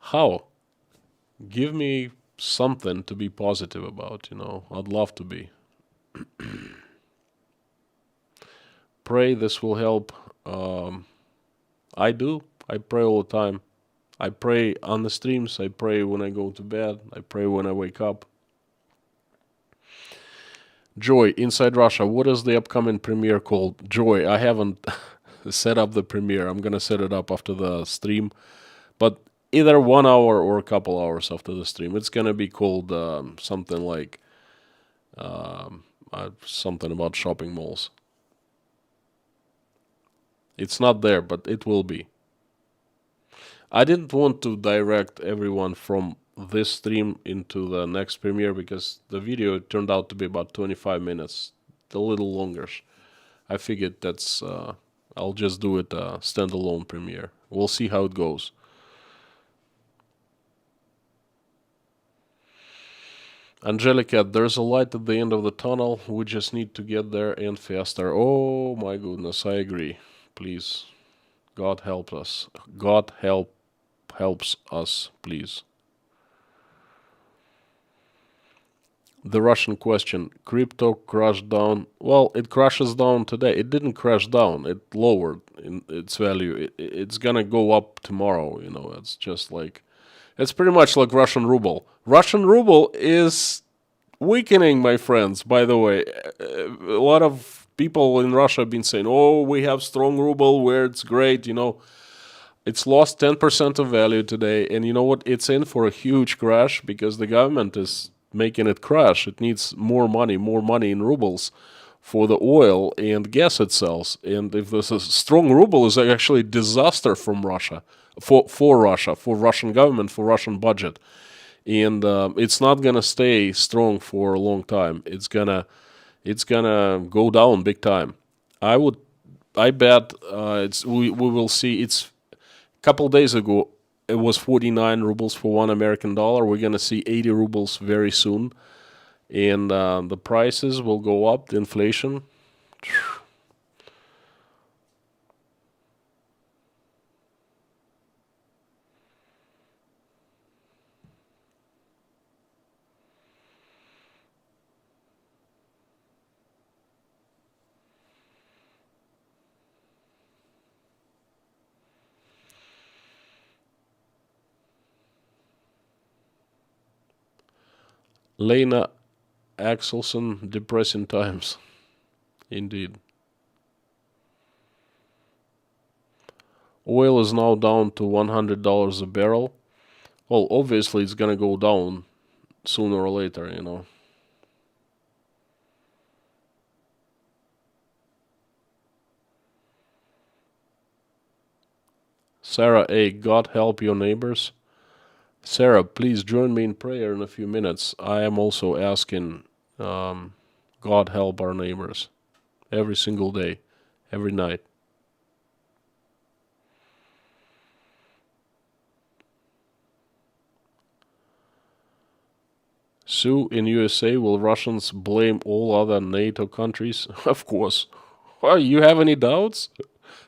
how? Give me something to be positive about, I'd love to be. Pray this will help. I do. I pray all the time. I pray on the streams. I pray when I go to bed. I pray when I wake up. Joy, Inside Russia. What is the upcoming premiere called? Joy, I haven't set up the premiere. I'm gonna set it up after the stream, but either 1 hour or a couple hours after the stream. It's gonna be called something like something about shopping malls. It's not there, but it will be. I didn't want to direct everyone from this stream into the next premiere because the video turned out to be about 25 minutes, a little longer. I figured I'll just do it a standalone premiere. We'll see how it goes. Angelica, there's a light at the end of the tunnel. We just need to get there and faster. Oh my goodness, I agree. Please, God help us. God helps us, please. The Russian question. Crypto crashed down. Well, it crashes down today. It didn't crash down. It lowered in its value. It's gonna go up tomorrow. It's just like, it's pretty much like Russian ruble. Russian ruble is weakening, my friends, by the way. A lot of people in Russia have been saying, oh, we have strong ruble where it's great, It's lost 10% of value today. And you know what? It's in for a huge crash because the government is making it crash. It needs more money in rubles for the oil and gas it sells. And if this is strong ruble is actually disaster from Russia, for Russia, for Russian government, for Russian budget. And it's not gonna stay strong for a long time. It's gonna go down big time. I bet we will see. It's a couple days ago. It was 49 rubles for $1 American. We're gonna see 80 rubles very soon, and the prices will go up. The inflation. Lena Axelson, depressing times. Indeed. Oil is now down to $100 a barrel. Well, obviously it's gonna go down sooner or later. Sarah A., God help your neighbors. Sarah, please join me in prayer in a few minutes. I am also asking God help our neighbors every single day, every night. Sue, in USA, will Russians blame all other NATO countries? Of course. Well, you have any doubts?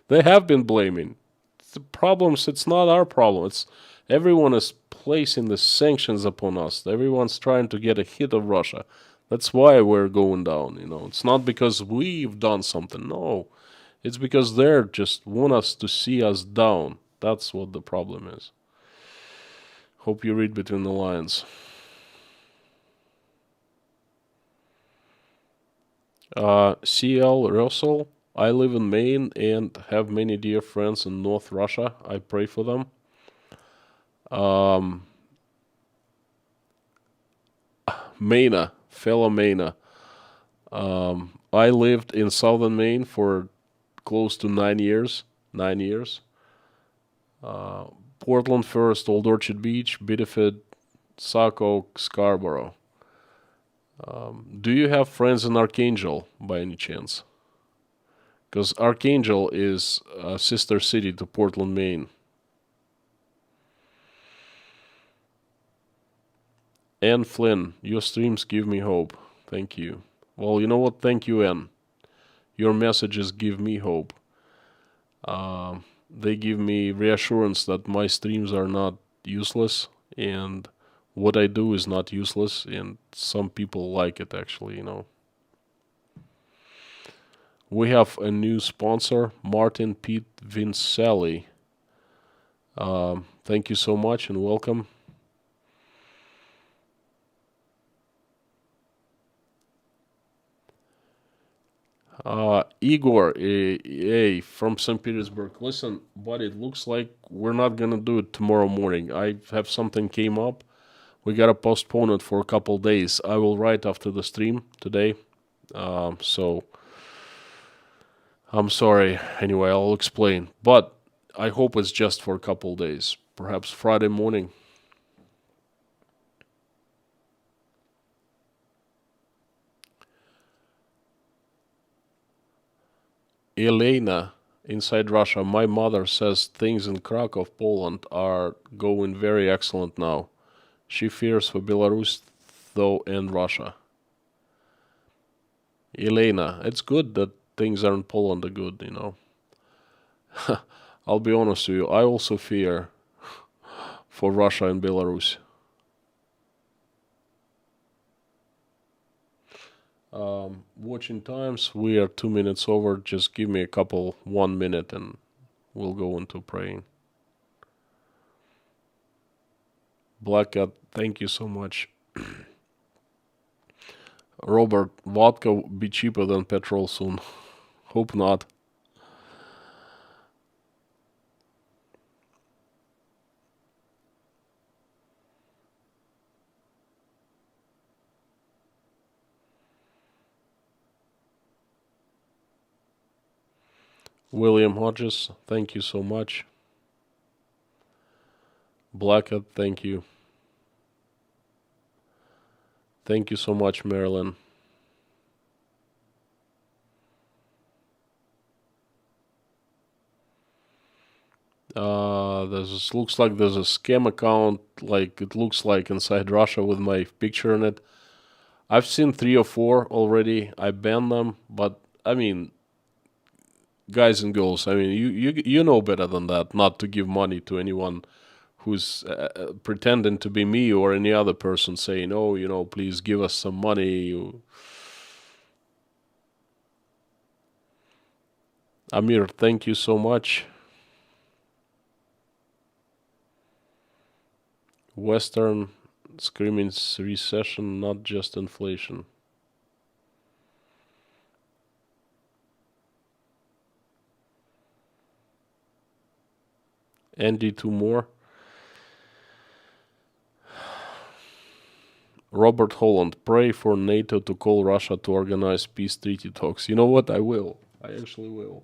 They have been blaming. The problems, it's not our problem. It's everyone is placing the sanctions upon us. Everyone's trying to get a hit of Russia. That's why we're going down. It's not because we've done something. No, it's because they're just want us to see us down. That's what the problem is. Hope you read between the lines. CL Russell, I live in Maine and have many dear friends in North Russia. I pray for them. Maina, fellow Maina. I lived in southern Maine for close to 9 years. 9 years. Portland first, Old Orchard Beach, Biddeford, Saco, Scarborough. Do you have friends in Archangel by any chance? Because Archangel is a sister city to Portland, Maine. Anne Flynn, your streams give me hope. Thank you. Well, you know what? Thank you, Anne. Your messages give me hope. They give me reassurance that my streams are not useless and what I do is not useless, and some people like it actually. We have a new sponsor, Martin Pete Vincelli. Thank you so much and welcome. Igor, from St. Petersburg. Listen, but it looks like we're not gonna do it tomorrow morning. I have something came up. We gotta postpone it for a couple days. I will write after the stream today. So I'm sorry. Anyway, I'll explain. But I hope it's just for a couple days. Perhaps Friday morning. Elena, inside Russia, my mother says things in Krakow, Poland are going very excellent now. She fears for Belarus, though, and Russia. Elena, it's good that things are in Poland are good, you know. I'll be honest with you, I also fear for Russia and Belarus. Watching times, we are 2 minutes over. Just give me a couple, 1 minute, and we'll go into praying. Black Cat, thank you so much. Robert, vodka will be cheaper than petrol soon. Hope not. William Hodges, thank you so much. Black Cat, thank you. Thank you so much, Marilyn. This looks like there's a scam account, like it looks like inside Russia with my picture in it. I've seen 3 or 4 already. I banned them, but I mean, guys and girls, I mean, you know better than that, not to give money to anyone who's pretending to be me or any other person saying, "Oh, please give us some money." Amir, thank you so much. Western screaming recession, not just inflation. Andy, 2 more. Robert Holland, pray for NATO to call Russia to organize peace treaty talks. You know what? I will. I actually will.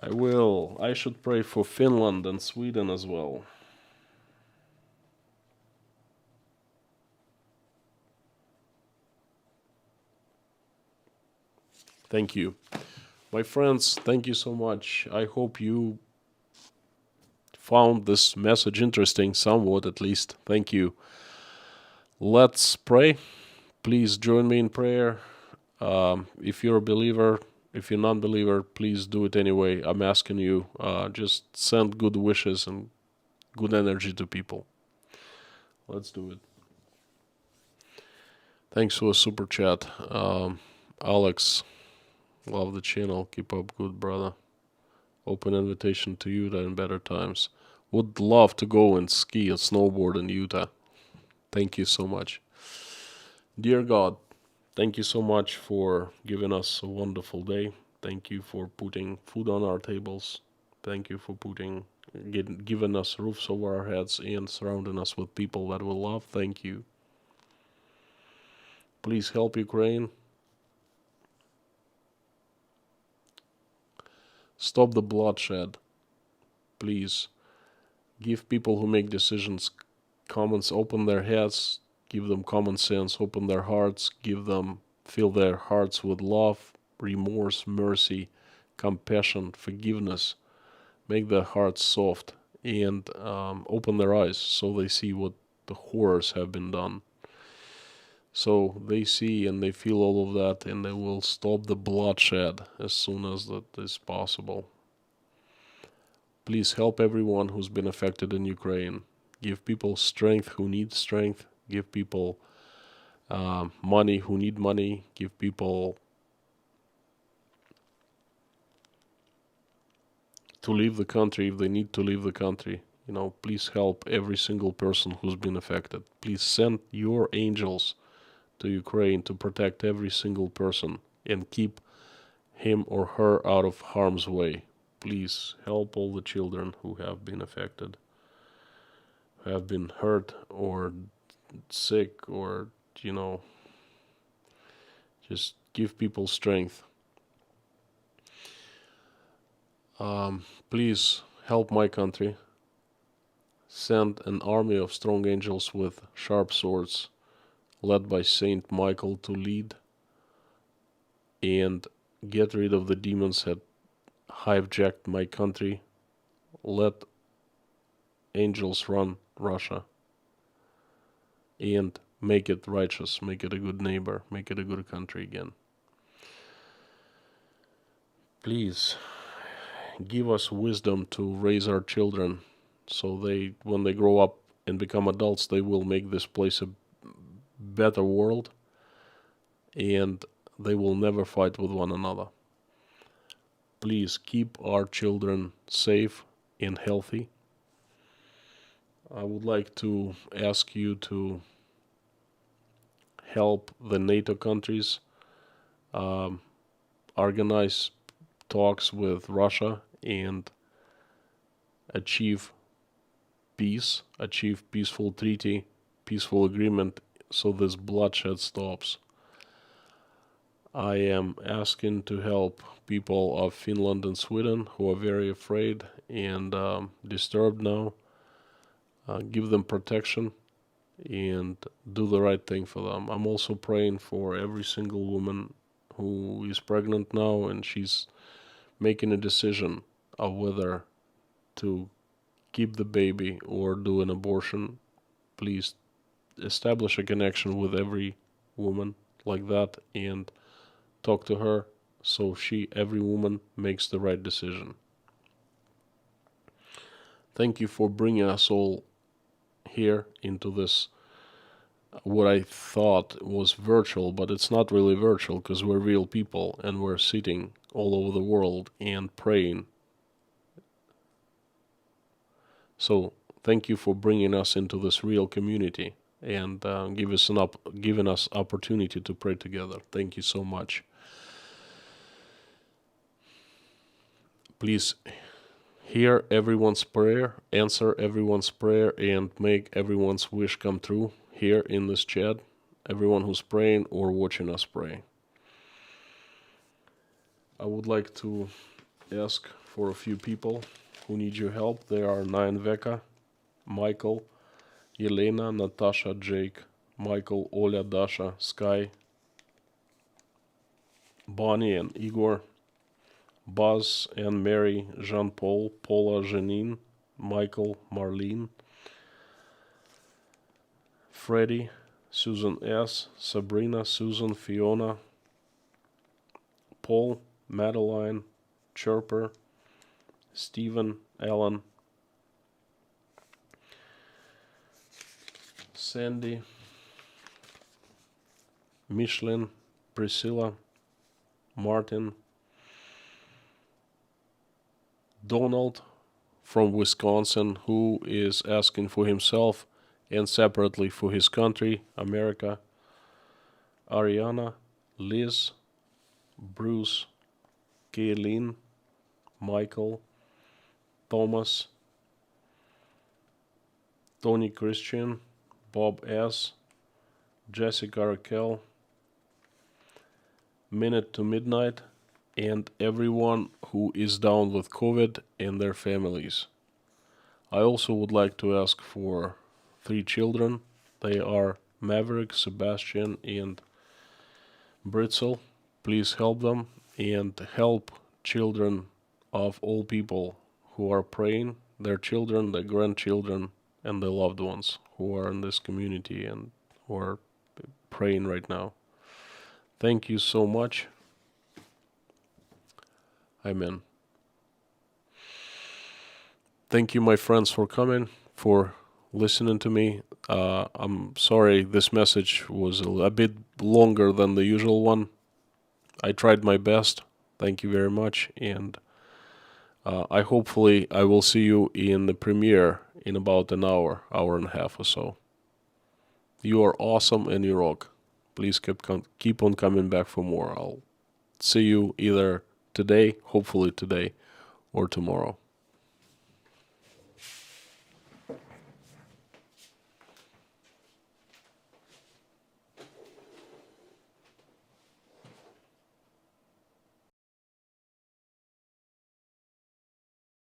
I will. I should pray for Finland and Sweden as well. Thank you. My friends, thank you so much. I hope you found this message interesting, somewhat at least. Thank you. Let's pray. Please join me in prayer. If you're a believer, if you're not a believer, please do it anyway. I'm asking you, just send good wishes and good energy to people. Let's do it. Thanks for a super chat. Alex, love the channel. Keep up good, brother. Open invitation to Utah in better times. Would love to go and ski and snowboard in Utah. Thank you so much. Dear God, thank you so much for giving us a wonderful day. Thank you for putting food on our tables. Thank you for giving us roofs over our heads and surrounding us with people that we love. Thank you. Please help Ukraine. Stop the bloodshed. Please give people who make decisions comments, open their heads, give them common sense, open their hearts, fill their hearts with love, remorse, mercy, compassion, forgiveness. Make their hearts soft and open their eyes so they see what the horrors have been done. So they see and they feel all of that, and they will stop the bloodshed as soon as that is possible. Please help everyone who's been affected in Ukraine. Give people strength who need strength. Give people money who need money. Give people to leave the country if they need to leave the country. Please help every single person who's been affected. Please send your angels to Ukraine to protect every single person and keep him or her out of harm's way. Please help all the children who have been affected, who have been hurt or sick, or, just give people strength. Please help my country. Send an army of strong angels with sharp swords, led by Saint Michael, to lead and get rid of the demons that hijacked my country. Let angels run Russia and make it righteous, make it a good neighbor, make it a good country again. Please give us wisdom to raise our children so when they grow up and become adults, they will make this place a better world and they will never fight with one another. Please keep our children safe and healthy. I would like to ask you to help the NATO countries organize talks with Russia and achieve peace, achieve peaceful treaty, peaceful agreement, so this bloodshed stops. I am asking to help people of Finland and Sweden who are very afraid and disturbed now. Give them protection and do the right thing for them. I'm also praying for every single woman who is pregnant now and she's making a decision of whether to keep the baby or do an abortion. Please establish a connection with every woman like that and talk to her so every woman makes the right decision. Thank you for bringing us all here into this, what I thought was virtual, but it's not really virtual because we're real people and we're sitting all over the world and praying. So thank you for bringing us into this real community and giving us opportunity to pray together. Thank you so much. Please hear everyone's prayer, answer everyone's prayer, and make everyone's wish come true here in this chat. Everyone who's praying or watching us pray. I would like to ask for a few people who need your help. There are 9 Veka, Michael, Yelena, Natasha, Jake, Michael, Oля, Dasha, Sky, Bonnie and Igor, Buzz and Mary, Jean-Paul, Paula, Janine, Michael, Marlene, Freddie, Susan S., Sabrina, Susan, Fiona, Paul, Madeline, Chirper, Stephen, Alan, Sandy, Michelin, Priscilla, Martin, Donald from Wisconsin, who is asking for himself and separately for his country, America, Ariana, Liz, Bruce, Kaylin, Michael, Thomas, Tony Christian, Bob S., Jessica Raquel, Minute to Midnight, and everyone who is down with COVID and their families. I also would like to ask for 3 children. They are Maverick, Sebastian, and Britzel. Please help them and help children of all people who are praying, their children, their grandchildren, and their loved ones who are in this community and who are praying right now. Thank you so much. Amen. Thank you, my friends, for coming, for listening to me. I'm sorry this message was a bit longer than the usual one. I tried my best. Thank you very much. And I will see you in the premiere in about an hour and a half or so. You are awesome and you rock. Please keep on coming back for more. I'll see you either today, hopefully today, or tomorrow.